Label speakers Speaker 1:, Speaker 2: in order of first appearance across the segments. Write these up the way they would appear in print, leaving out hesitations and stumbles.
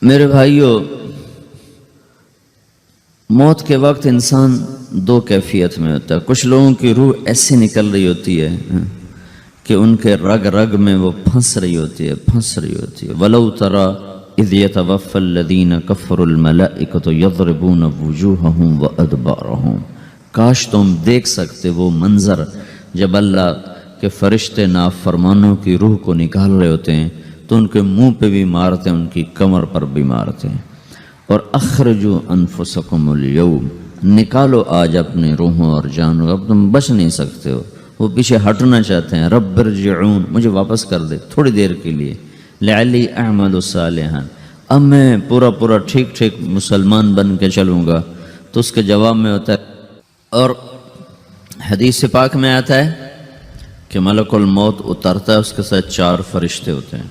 Speaker 1: میرے بھائیوں، موت کے وقت انسان دو کیفیت میں ہوتا ہے۔ کچھ لوگوں کی روح ایسی نکل رہی ہوتی ہے کہ ان کے رگ رگ میں وہ پھنس رہی ہوتی ہے وَلَوْ تَرَى إِذْ يَتَوَفَّى الَّذِينَ كَفَرُوا الْمَلَائِكَةُ يَضْرِبُونَ وُجُوهَهُمْ وَأَدْبَارَهُمْ۔ کاش تم دیکھ سکتے وہ منظر جب اللہ کے فرشتے نافرمانوں کی روح کو نکال رہے ہوتے ہیں تو ان کے منہ پہ بھی مارتے ہیں، ان کی کمر پر بھی مارتے ہیں۔ اور اخرجوا انفسکم اليوم، نکالو آج اپنی روحوں اور جانوں، اب تم بچ نہیں سکتے ہو۔ وہ پیچھے ہٹنا چاہتے ہیں، رب ارجعون، مجھے واپس کر دے تھوڑی دیر کے لیے، لعلی اعمل صالحا، اب میں پورا ٹھیک مسلمان بن کے چلوں گا۔ تو اس کے جواب میں ہوتا ہے، اور حدیث پاک میں آتا ہے کہ ملک الموت اترتا ہے، اس کے ساتھ 4 فرشتے ہوتے ہیں۔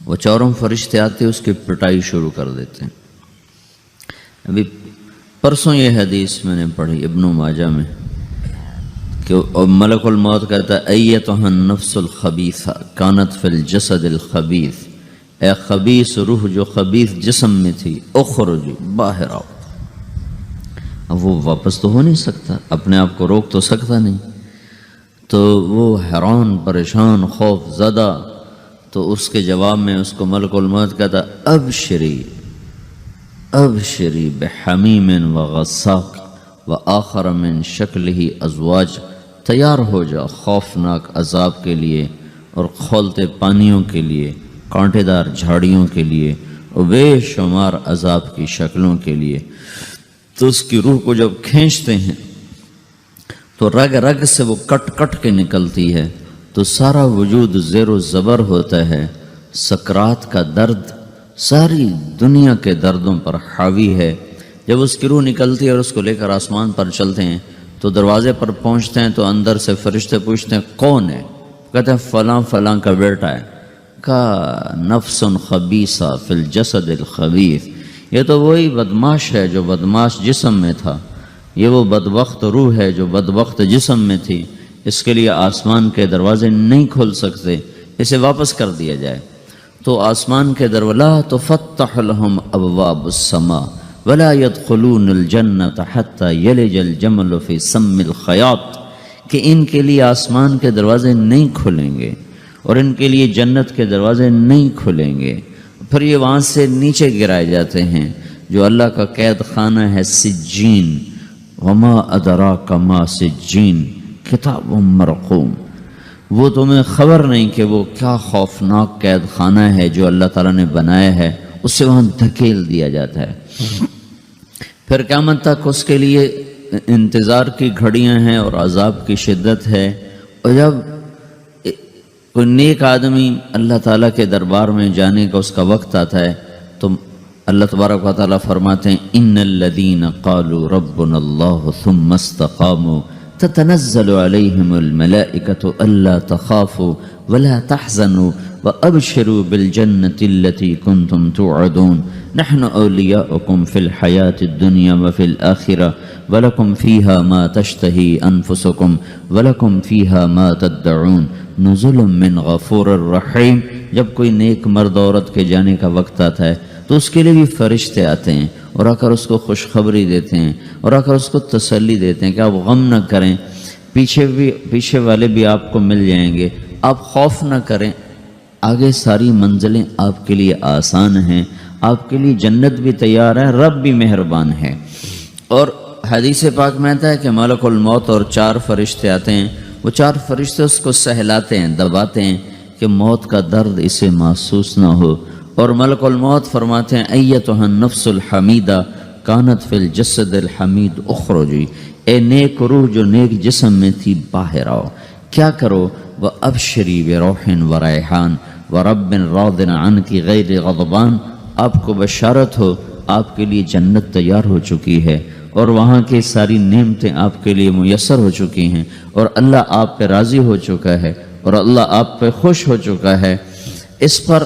Speaker 1: وہ 4 فرشتے آتے ہیں، اس کی پٹائی شروع کر دیتے ہیں۔ ابھی پرسوں یہ حدیث میں نے پڑھی ابن ماجہ میں کہ ملک الموت کہتا ہے ایتھا النفس الخبیثہ کانت فی الجسد الخبیث، اے خبیث روح جو خبیث جسم میں تھی، اخرج، باہر آؤ۔ اب وہ واپس تو ہو نہیں سکتا، اپنے آپ کو روک تو سکتا نہیں، تو وہ حیران پریشان خوف زدہ، تو اس کے جواب میں اس کو ملک الموت کہتا ابشری بحمیم وغساق وآخر من شکلہ ازواج، تیار ہو جا خوفناک عذاب کے لیے اور کھولتے پانیوں کے لیے، کانٹے دار جھاڑیوں کے لیے اور بے شمار عذاب کی شکلوں کے لیے۔ تو اس کی روح کو جب کھینچتے ہیں تو رگ رگ سے وہ کٹ کے نکلتی ہے، تو سارا وجود زیر و زبر ہوتا ہے، سکرات کا درد ساری دنیا کے دردوں پر حاوی ہے۔ جب اس کی روح نکلتی ہے اور اس کو لے کر آسمان پر چلتے ہیں تو دروازے پر پہنچتے ہیں تو اندر سے فرشتے پوچھتے ہیں کون ہے؟ کہتے ہیں فلاں کا بیٹا ہے۔ کا نفس خبیثہ فی الجسد الخبیث، یہ تو وہی بدماش ہے جو بدماش جسم میں تھا، یہ وہ بدبخت روح ہے جو بدبخت جسم میں تھی، اس کے لیے آسمان کے دروازے نہیں کھل سکتے، اسے واپس کر دیا جائے۔ تو آسمان کے دروازے لا تفتح لهم ابواب السماء ولا يدخلون الجنة حتى يلج الجمل في سم الخياط، کہ ان کے لیے آسمان کے دروازے نہیں کھلیں گے اور ان کے لیے جنت کے دروازے نہیں کھلیں گے، پھر یہ وہاں سے نیچے گرائے جاتے ہیں جو اللہ کا قید خانہ ہے سجین، وما ادراک ما سجین کتاب مرقوم، وہ تمہیں خبر نہیں کہ وہ کیا خوفناک قید خانہ ہے جو اللہ تعالیٰ نے بنایا ہے، اس سے وہاں دھکیل دیا جاتا ہے۔ پھر قیامت تک اس کے لیے انتظار کی گھڑیاں ہیں اور عذاب کی شدت ہے۔ اور جب کوئی نیک آدمی اللہ تعالیٰ کے دربار میں جانے کا اس کا وقت آتا ہے تو اللہ تبارک و تعالیٰ فرماتے ہیں ان الذین قالوا ربنا اللہ ثم استقاموا تتنزل علیہم الملائکۃ الا تخافوا ولا تحزنوا وابشروا بالجنة التي كنتم توعدون نحن اولیاؤکم فی الحیاة الدنیا وفی الآخرة ولکم فیہا ما تشتہی انفسکم ولکم فیہا ما تدعون نزل من غفور الرحیم۔ جب کوئی نیک مرد عورت کے جانے کا وقت آتا ہے تو اس کے لیے بھی فرشتے آتے ہیں اور آ کر اس کو خوشخبری دیتے ہیں اور آ کر اس کو تسلی دیتے ہیں کہ آپ غم نہ کریں، پیچھے والے بھی آپ کو مل جائیں گے، آپ خوف نہ کریں، آگے ساری منزلیں آپ کے لیے آسان ہیں، آپ کے لیے جنت بھی تیار ہے، رب بھی مہربان ہے۔ اور حدیث پاک میں آتا ہے کہ ملک الموت اور 4 فرشتے آتے ہیں، وہ 4 فرشتے اس کو سہلاتے ہیں، دباتے ہیں کہ موت کا درد اسے محسوس نہ ہو، اور ملک الموت فرماتے ہیں ایتھا النفس الحمیدہ کانت فی الجسد الحمید اخرجی، اے نیک روح جو نیک جسم میں تھی باہر آؤ۔ کیا کرو؟ وابشری بروح وریحان ورب راض عنک غیر غضبان، آپ کو بشارت ہو آپ کے لیے جنت تیار ہو چکی ہے اور وہاں کی ساری نعمتیں آپ کے لیے میسر ہو چکی ہیں اور اللہ آپ پہ راضی ہو چکا ہے اور اللہ آپ پہ خوش ہو چکا ہے۔ اس پر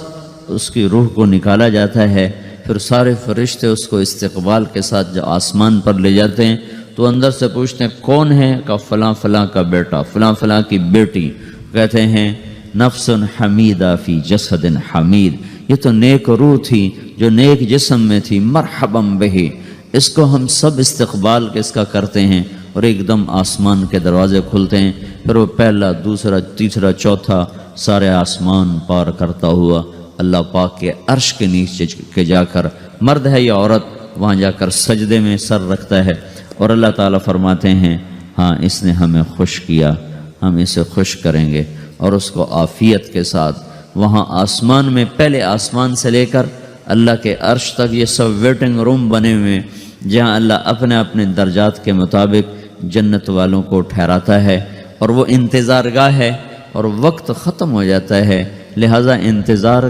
Speaker 1: اس کی روح کو نکالا جاتا ہے، پھر سارے فرشتے اس کو استقبال کے ساتھ جو آسمان پر لے جاتے ہیں تو اندر سے پوچھتے ہیں کون ہے؟ کہ فلاں کا بیٹا، فلاں کی بیٹی۔ کہتے ہیں نفس حمیدہ فی جسد حمید، یہ تو نیک روح تھی جو نیک جسم میں تھی، مرحباً بہی، اس کو ہم سب استقبال کس کا کرتے ہیں، اور ایک دم آسمان کے دروازے کھلتے ہیں، پھر وہ پہلا، دوسرا، تیسرا، چوتھا سارے آسمان پار کرتا ہوا اللہ پاک کے عرش کے نیچے کے جا کر، مرد ہے یا عورت، وہاں جا کر سجدے میں سر رکھتا ہے، اور اللہ تعالیٰ فرماتے ہیں ہاں اس نے ہمیں خوش کیا، ہم اسے خوش کریں گے، اور اس کو عافیت کے ساتھ وہاں آسمان میں، پہلے آسمان سے لے کر اللہ کے عرش تک یہ سب ویٹنگ روم بنے ہوئے ہیں، جہاں اللہ اپنے اپنے درجات کے مطابق جنت والوں کو ٹھہراتا ہے، اور وہ انتظار گاہ ہے، اور وقت ختم ہو جاتا ہے، لہٰذا انتظار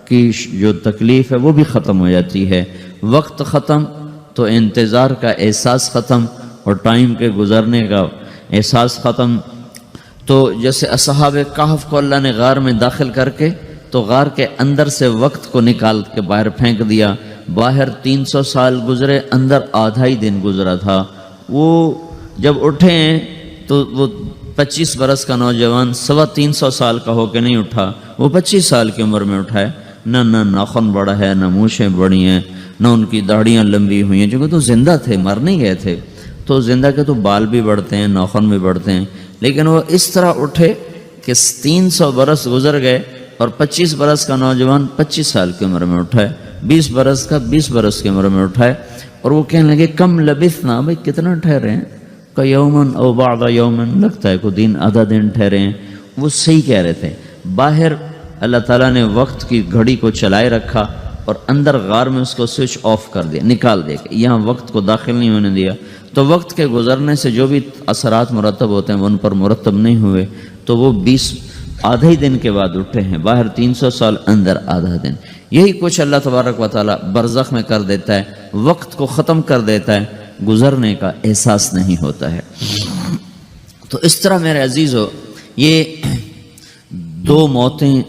Speaker 1: کی جو تکلیف ہے وہ بھی ختم ہو جاتی ہے، وقت ختم تو انتظار کا احساس ختم، اور ٹائم کے گزرنے کا احساس ختم۔ تو جیسے اصحاب کہف کو اللہ نے غار میں داخل کر کے تو غار کے اندر سے وقت کو نکال کے باہر پھینک دیا، باہر 300 سال گزرے، اندر آدھا ہی دن گزرا تھا۔ وہ جب اٹھے ہیں تو وہ 25 برس کا نوجوان 325 سال کا ہو کے نہیں اٹھا، وہ 25 سال کی عمر میں اٹھا ہے، نہ ناخن بڑا ہے، نہ مونچھیں بڑی ہیں، نہ ان کی داڑیاں لمبی ہوئی ہیں، کیونکہ تو زندہ تھے، مر نہیں گئے تھے، تو زندہ کے تو بال بھی بڑھتے ہیں، ناخن بھی بڑھتے ہیں، لیکن وہ اس طرح اٹھے کہ 300 برس گزر گئے، اور 25 برس کا نوجوان 25 سال کی عمر میں اٹھا ہے، 20 برس کا 20 برس کی عمر میں اٹھا ہے، اور وہ کہنے لگے کم لبثنا، بھائی کتنا ٹھہرے ہیں، کہ یومن او بعض یومن، لگتا ہے کوئی دن آدھا دن ٹھہرے ہیں۔ وہ صحیح کہہ رہے تھے، باہر اللہ تعالیٰ نے وقت کی گھڑی کو چلائے رکھا، اور اندر غار میں اس کو سوئچ آف کر دیا، نکال دیا، کہ یہاں وقت کو داخل نہیں ہونے دیا، تو وقت کے گزرنے سے جو بھی اثرات مرتب ہوتے ہیں وہ ان پر مرتب نہیں ہوئے، تو وہ 20 آدھے ہی دن کے بعد اٹھے ہیں، باہر 300 سال، اندر آدھا دن۔ یہی کچھ اللہ تبارک و تعالیٰ برزخ میں کر دیتا ہے، وقت کو ختم کر دیتا ہے، گزرنے کا احساس نہیں ہوتا ہے۔ تو اس طرح میرے عزیزو، یہ 2 موتیں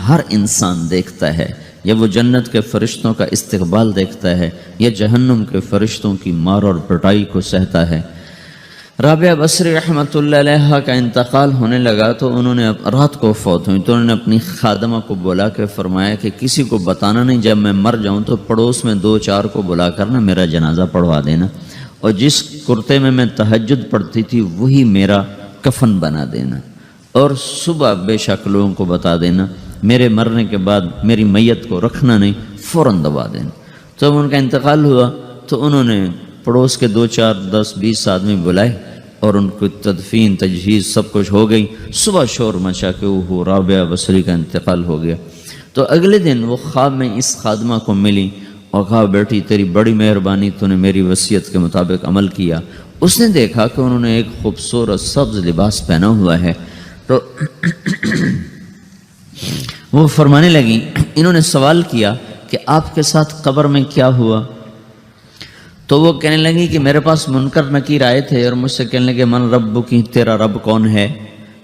Speaker 1: ہر انسان دیکھتا ہے، یا وہ جنت کے فرشتوں کا استقبال دیکھتا ہے، یا جہنم کے فرشتوں کی مار اور پٹائی کو سہتا ہے۔ رابعہ بصری رحمۃ اللہ علیہ کا انتقال ہونے لگا تو انہوں نے رات کو فوت ہوئی، تو انہوں نے اپنی خادمہ کو بلا کے فرمایا کہ کسی کو بتانا نہیں، جب میں مر جاؤں تو پڑوس میں 2-4 کو بلا کر نا میرا جنازہ پڑھوا دینا، اور جس کرتے میں تہجد پڑھتی تھی وہی میرا کفن بنا دینا، اور صبح بے شک لوگوں کو بتا دینا، میرے مرنے کے بعد میری میت کو رکھنا نہیں، فوراً دبا دینا۔ جب ان کا انتقال ہوا تو انہوں نے پڑوس کے 2-4 10-20 آدمی بلائے، اور ان کو تدفین تجہیز سب کچھ ہو گئی، صبح شور مچا کہ وہ رابعہ بصری کا انتقال ہو گیا۔ تو اگلے دن وہ خواب میں اس خادمہ کو ملی اور کہا بیٹی تیری بڑی مہربانی، تو نے میری وصیت کے مطابق عمل کیا۔ اس نے دیکھا کہ انہوں نے ایک خوبصورت سبز لباس پہنا ہوا ہے، تو وہ فرمانے لگی، انہوں نے سوال کیا کہ آپ کے ساتھ قبر میں کیا ہوا؟ تو وہ کہنے لگی کہ میرے پاس منکر نکیر آئے تھے اور مجھ سے کہنے لگے من رب کی، تیرا رب کون ہے؟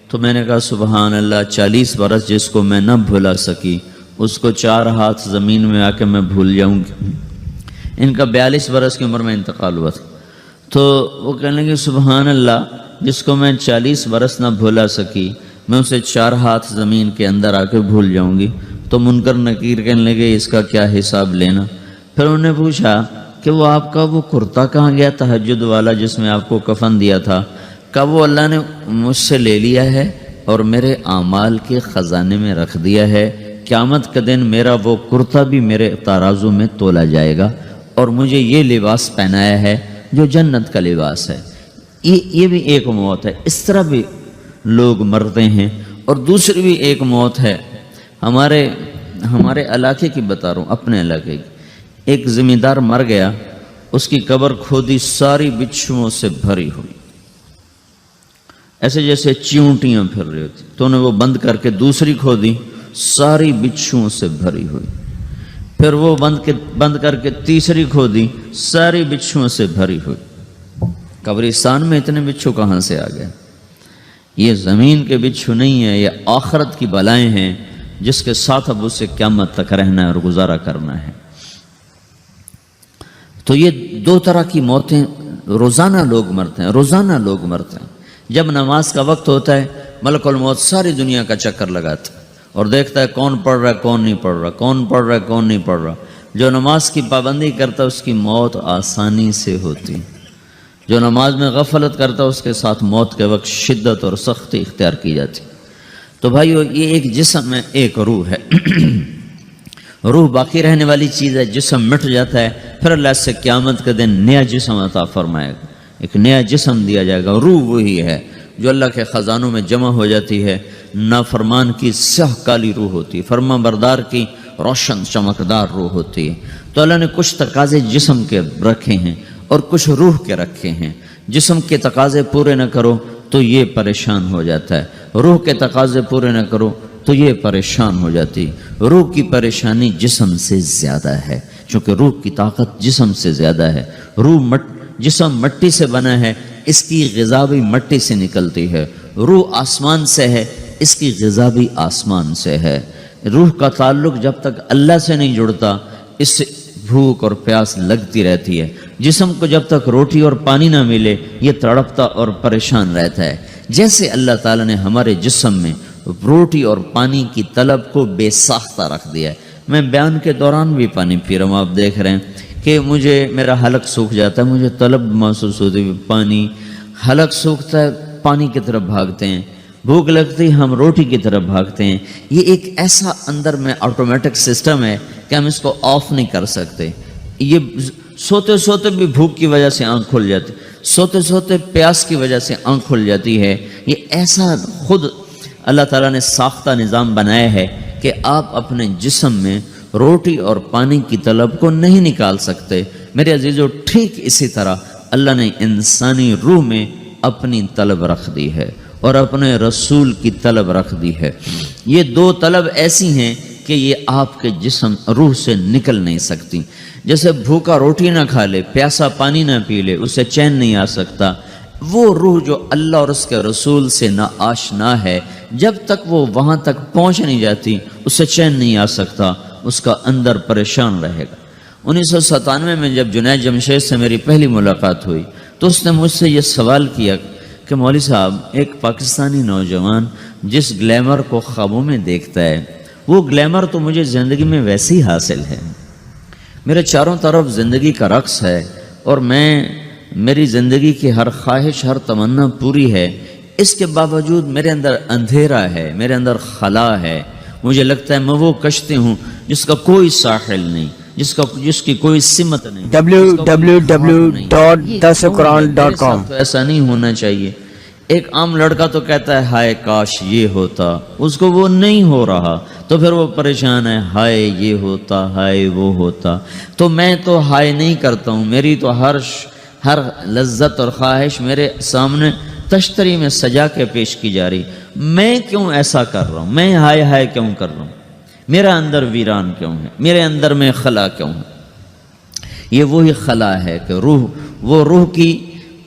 Speaker 1: تو میں نے کہا سبحان اللہ، 40 برس جس کو میں نہ بھولا سکی اس کو 4 ہاتھ زمین میں آ کے میں بھول جاؤں گی۔ ان کا 42 برس کی عمر میں انتقال ہوا تھا۔ تو وہ کہنے لگے سبحان اللہ، جس کو میں 40 برس نہ بھولا سکی میں اسے 4 ہاتھ زمین کے اندر آ کے بھول جاؤں گی۔ تو منکر نکیر کہنے لگے اس کا کیا حساب لینا؟ پھر انہوں نے پوچھا کہ وہ آپ کا وہ کرتا کہاں گیا تہجد والا جس میں آپ کو کفن دیا تھا؟ کہ وہ اللہ نے مجھ سے لے لیا ہے اور میرے اعمال کے خزانے میں رکھ دیا ہے، قیامت کے دن میرا وہ کرتا بھی میرے ترازو میں تولا جائے گا، اور مجھے یہ لباس پہنایا ہے جو جنت کا لباس ہے۔ یہ بھی ایک موت ہے، اس طرح بھی لوگ مرتے ہیں۔ اور دوسری بھی ایک موت ہے، ہمارے علاقے کی بتا رہا ہوں، اپنے علاقے کی۔ ایک زمیندار مر گیا، اس کی قبر کھودی، ساری بچھوؤں سے بھری ہوئی، ایسے جیسے چیونٹیاں پھر رہی ہوتی، تو انہیں وہ بند کر کے دوسری کھودی، ساری بچھوؤں سے بھری ہوئی، پھر وہ بند کر کے تیسری کھودی، ساری بچھوؤں سے بھری ہوئی۔ قبرستان میں اتنے بچھو کہاں سے آ گئے؟ یہ زمین کے بچھو نہیں ہیں، یہ آخرت کی بلائیں ہیں جس کے ساتھ اب اسے قیامت تک رہنا ہے اور گزارا کرنا ہے۔ تو یہ 2 طرح کی موتیں روزانہ لوگ مرتے ہیں، روزانہ لوگ مرتے ہیں۔ جب نماز کا وقت ہوتا ہے ملک الموت ساری دنیا کا چکر لگاتا ہے، اور دیکھتا ہے کون پڑھ رہا ہے کون نہیں پڑھ رہا، کون پڑھ رہا ہے کون نہیں پڑھ رہا۔ جو نماز کی پابندی کرتا ہے اس کی موت آسانی سے ہوتی، جو نماز میں غفلت کرتا ہے اس کے ساتھ موت کے وقت شدت اور سختی اختیار کی جاتی۔ تو بھائیو، یہ ایک جسم ہے، ایک روح ہے۔ روح باقی رہنے والی چیز ہے، جسم مٹ جاتا ہے، پھر اللہ سے قیامت کے دن نیا جسم عطا فرمائے گا، ایک نیا جسم دیا جائے گا۔ روح وہی ہے جو اللہ کے خزانوں میں جمع ہو جاتی ہے۔ نافرمان کی سیاہ کالی روح ہوتی ہے، فرما بردار کی روشن چمکدار روح ہوتی ہے۔ تو اللہ نے کچھ تقاضے جسم کے رکھے ہیں اور کچھ روح کے رکھے ہیں۔ جسم کے تقاضے پورے نہ کرو تو یہ پریشان ہو جاتا ہے، روح کے تقاضے پورے نہ کرو تو یہ پریشان ہو جاتی۔ روح کی پریشانی جسم سے زیادہ ہے، چونکہ روح کی طاقت جسم سے زیادہ ہے۔ جسم مٹی سے بنا ہے، اس کی غذا بھی مٹی سے نکلتی ہے۔ روح آسمان سے ہے، اس کی غذا بھی آسمان سے ہے۔ روح کا تعلق جب تک اللہ سے نہیں جڑتا، اس سے بھوک اور پیاس لگتی رہتی ہے۔ جسم کو جب تک روٹی اور پانی نہ ملے یہ تڑپتا اور پریشان رہتا ہے۔ جیسے اللہ تعالیٰ نے ہمارے جسم میں روٹی اور پانی کی طلب کو بے ساختہ رکھ دیا ہے۔ میں بیان کے دوران بھی پانی پی رہا ہوں، آپ دیکھ رہے ہیں کہ میرا حلق سوکھ جاتا ہے، مجھے طلب محسوس ہوتی ہے پانی، حلق سوکھتا ہے پانی کی طرف بھاگتے ہیں، بھوک لگتی ہم روٹی کی طرف بھاگتے ہیں۔ یہ ایک ایسا اندر میں آٹومیٹک سسٹم ہے کہ ہم اس کو آف نہیں کر سکتے۔ یہ سوتے سوتے بھی بھوک کی وجہ سے آنکھ کھل جاتی، سوتے سوتے پیاس کی وجہ سے آنکھ کھل جاتی ہے۔ یہ ایسا خود اللہ تعالیٰ نے ساختہ نظام بنایا ہے کہ آپ اپنے جسم میں روٹی اور پانی کی طلب کو نہیں نکال سکتے۔ میرے عزیزو، ٹھیک اسی طرح اللہ نے انسانی روح میں اپنی طلب رکھ دی ہے اور اپنے رسول کی طلب رکھ دی ہے۔ یہ دو طلب ایسی ہیں کہ یہ آپ کے جسم روح سے نکل نہیں سکتی۔ جیسے بھوکا روٹی نہ کھا لے، پیاسا پانی نہ پی لے، اسے چین نہیں آ سکتا۔ وہ روح جو اللہ اور اس کے رسول سے نا آشنا ہے، جب تک وہ وہاں تک پہنچ نہیں جاتی اسے چین نہیں آ سکتا، اس کا اندر پریشان رہے گا۔ 1997 میں جب جنید جمشید سے میری پہلی ملاقات ہوئی تو اس نے مجھ سے یہ سوال کیا کہ مولوی صاحب، ایک پاکستانی نوجوان جس گلیمر کو خوابوں میں دیکھتا ہے، وہ گلیمر تو مجھے زندگی میں ویسے ہی حاصل ہے، میرے چاروں طرف زندگی کا رقص ہے اور میری زندگی کی ہر خواہش، ہر تمنا پوری ہے، اس کے باوجود میرے اندر اندھیرا ہے، میرے اندر خلا ہے۔ مجھے لگتا ہے میں وہ کشتی ہوں جس کا کوئی ساحل نہیں، جس کی کوئی سمت نہیں۔ www.dasquran.com۔ تو ایسا نہیں ہونا چاہیے۔ ایک عام لڑکا تو کہتا ہے ہائے کاش یہ ہوتا، اس کو وہ نہیں ہو رہا تو پھر وہ پریشان ہے، ہائے یہ ہوتا، ہائے وہ ہوتا۔ تو میں تو ہائے نہیں کرتا ہوں، میری تو ہر لذت اور خواہش میرے سامنے تشتری میں سجا کے پیش کی جا رہی۔ میں کیوں ایسا کر رہا ہوں؟ میں ہائے ہائے کیوں کر رہا ہوں؟ میرا اندر ویران کیوں ہے؟ میرے اندر میں خلا کیوں ہے؟ یہ وہی خلا ہے کہ وہ روح کی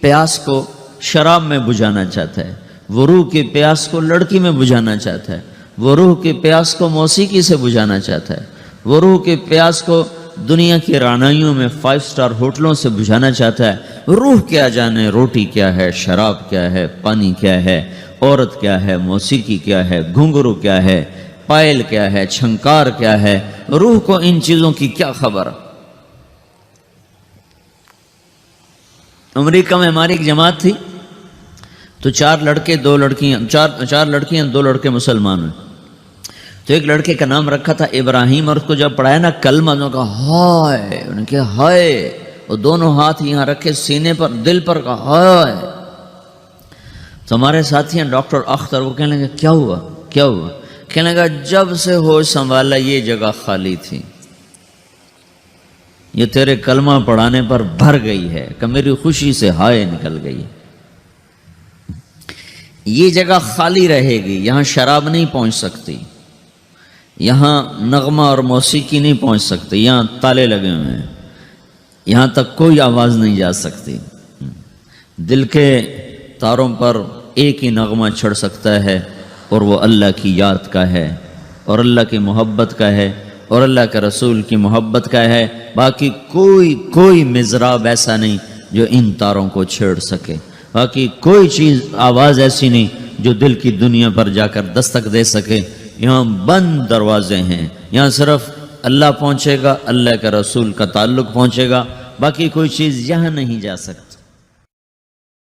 Speaker 1: پیاس کو شراب میں بجھانا چاہتا ہے، وہ روح کی پیاس کو لڑکی میں بجھانا چاہتا ہے، وہ روح کی پیاس کو موسیقی سے بجھانا چاہتا ہے، وہ روح کی پیاس کو دنیا کی رانائیوں میں 5 اسٹار ہوٹلوں سے بجھانا چاہتا ہے۔ روح کیا جانے روٹی کیا ہے، شراب کیا ہے، پانی کیا ہے، عورت کیا ہے، موسیقی کیا ہے، گھنگرو کیا ہے، پائل کیا ہے، چھنکار کیا ہے، روح کو ان چیزوں کی کیا خبر؟ امریکہ میں ہماری ایک جماعت تھی تو 4 لڑکے 2 لڑکیاں، 4 لڑکیاں 2 لڑکے مسلمان ہیں۔ تو ایک لڑکے کا نام رکھا تھا ابراہیم، اور اس کو جب پڑھایا نا کلمہ، انہوں نے کہا ہائے، انہوں نے کہا ہائے، اور دونوں ہاتھ یہاں رکھے سینے پر، دل پر، کہا ہائے۔ تو ہمارے ساتھی ہیں ڈاکٹر اختر، وہ کہنے لگے کیا ہوا کیا ہوا؟ کہنے لگا جب سے ہوش سنبھالا یہ جگہ خالی تھی، یہ تیرے کلمہ پڑھانے پر بھر گئی ہے کہ میری خوشی سے ہائے نکل گئی۔ یہ جگہ خالی رہے گی، یہاں شراب نہیں پہنچ سکتی، یہاں نغمہ اور موسیقی نہیں پہنچ سکتی، یہاں تالے لگے ہوئے ہیں، یہاں تک کوئی آواز نہیں جا سکتی۔ دل کے تاروں پر ایک ہی نغمہ چڑھ سکتا ہے اور وہ اللہ کی یاد کا ہے اور اللہ کی محبت کا ہے اور اللہ کے رسول کی محبت کا ہے۔ باقی کوئی مضراب ایسا نہیں جو ان تاروں کو چھیڑ سکے، باقی کوئی چیز آواز ایسی نہیں جو دل کی دنیا پر جا کر دستک دے سکے۔ یہاں بند دروازے ہیں، یہاں صرف اللہ پہنچے گا، اللہ کے رسول کا تعلق پہنچے گا، باقی کوئی چیز یہاں نہیں جا سکتی۔